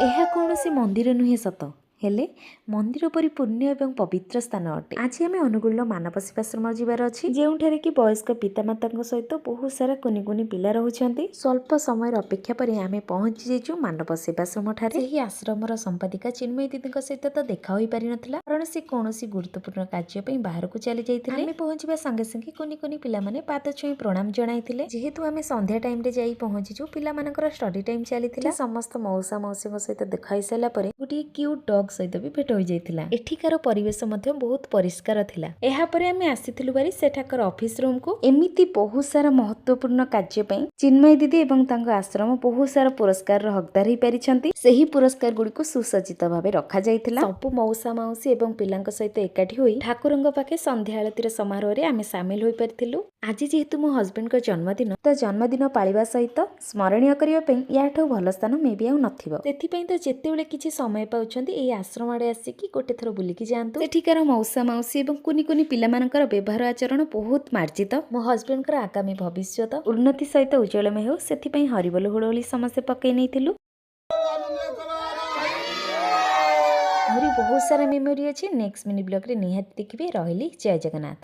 ଏହା କୌଣସି ମନ୍ଦିର ନୁହେଁ ସତ, ହେଲେ ମନ୍ଦିର ପରି ପୁଣ୍ୟ ଏବଂ ପବିତ୍ର ସ୍ଥାନ ଅଟେ। ଆଜି ଆମେ ଅନୁଗୁଳର ମାନବ ସେବାଶ୍ରମ ଯିବାର ଅଛି, ଯେଉଁଠାରେ କି ବୟସ୍କ ପିତାମାତାଙ୍କ ସହିତ ବହୁତ ସାରା କୁନି କୁନି ପିଲା ରହୁଛନ୍ତି। ସ୍ୱଳ୍ପ ସମୟର ଅପେକ୍ଷା ପରେ ଆମେ ପହଞ୍ଚି ଯାଇଛୁ ମାନବ ସେବାଶ୍ରମ ଠାରେ। ସେହି ଆଶ୍ରମର ସମ୍ପାଦିକା ଚିନ୍ମୟୀ ଦିଦିଙ୍କ ସହିତ ତ ଦେଖା ହୋଇପାରିନଥିଲା, କାରଣ ସେ କୌଣସି ଗୁରୁତ୍ୱପୂର୍ଣ୍ଣ କାର୍ଯ୍ୟ ପାଇଁ ବାହାରକୁ ଚାଲି ଯାଇଥିଲେ। ଆମେ ପହଞ୍ଚିବା ସାଙ୍ଗେ ସାଙ୍ଗେ କୁନି କୁନି ପିଲାମାନେ ପାଦ ଛୁଇଁ ପ୍ରଣାମ ଜଣାଇଥିଲେ। ଯେହେତୁ ଆମେ ସନ୍ଧ୍ୟା ଟାଇମରେ ଯାଇ ପହଞ୍ଚିଛୁ, ପିଲାମାନଙ୍କର ଷ୍ଟଡି ଟାଇମ ଚାଲିଥିଲା। ସମସ୍ତ ମଉସା ମଉସୀଙ୍କ ସହିତ ଦେଖା ହେଇସାରିଲା ପରେ ଗୋଟିଏ କ୍ୟୁଟ୍ ଡଗ୍ ସହିତ ବି ଭେଟ ହୋଇଯାଇଥିଲା। ଏଠିକାର ପରିବେଶ ମଧ୍ୟ ବହୁତ ପରିଷ୍କାର ଥିଲା। ଏହାପରେ ଆମେ ଆସିଥିଲୁ ବାରି ସେଠାକାର ଅଫିସ ରୁମକୁ। ଏମିତି ବହୁତ ସାରା ମହତ୍ୱପୂର୍ଣ୍ଣ କାର୍ଯ୍ୟ ପାଇଁ ଚିନ୍ମୟୀ ଦିଦି ଏବଂ ତାଙ୍କ ଆଶ୍ରମ ବହୁତ ସାରା ପୁରସ୍କାରର ହକଦାର ହେଇପାରିଛନ୍ତି। ସେହି ପୁରସ୍କାର ଗୁଡ଼ିକୁ ସୁସଜ୍ଜିତ ଭାବେ ରଖାଯାଇଥିଲା। ସବୁ ମଉସା ମାଉସୀ ଏବଂ ପିଲାଙ୍କ ସହିତ ଏକାଠି ହୋଇ ଠାକୁରଙ୍କ ପାଖେ ସନ୍ଧ୍ୟା ଆଳତୀର ସମାରୋହରେ ଆମେ ସାମିଲ ହୋଇପାରିଥିଲୁ। ଆଜି ଯେହେତୁ ମୋ ହଜବେଣ୍ଡଙ୍କ ଜନ୍ମଦିନ, ତ ଜନ୍ମଦିନ ପାଳିବା ସହିତ ସ୍ମରଣୀୟ କରିବା ପାଇଁ ୟାଠୁ ଭଲ ସ୍ଥାନ ମେ ବି ଆଉ ନଥିବ। ସେଥିପାଇଁ ତ ଯେତେବେଳେ କିଛି ସମୟ ପାଉଛନ୍ତି ଏହି ଆଶ୍ରମ ଆଡେ ଆସିକି ଗୋଟେ ଥର ବୁଲିକି ଯାଆନ୍ତୁ। ସେଠିକାର ମଉସା ମାଉସୀ ଏବଂ କୁନି କୁନି ପିଲାମାନଙ୍କର ବ୍ୟବହାର ଆଚରଣ ବହୁତ ମାର୍ଜିତ। ମୋ ହଜବେଣ୍ଡଙ୍କର ଆଗାମୀ ଭବିଷ୍ୟତ ଉନ୍ନତି ସହିତ ଉଜ୍ଜଳମୟ ହେଉ, ସେଥିପାଇଁ ହରିବୋଲ ହୁଳହୁଳି ସମସ୍ତେ ପକେଇ ନେଇଥିଲୁ। ଆହୁରି ବହୁତ ସାରା ମେମୋରି ଅଛି। ନେକ୍ସଟ ମିନି ବ୍ଲଗରେ ନିହାତି ଦେଖିବେ। ରହିଲି, ଜୟ ଜଗନ୍ନାଥ।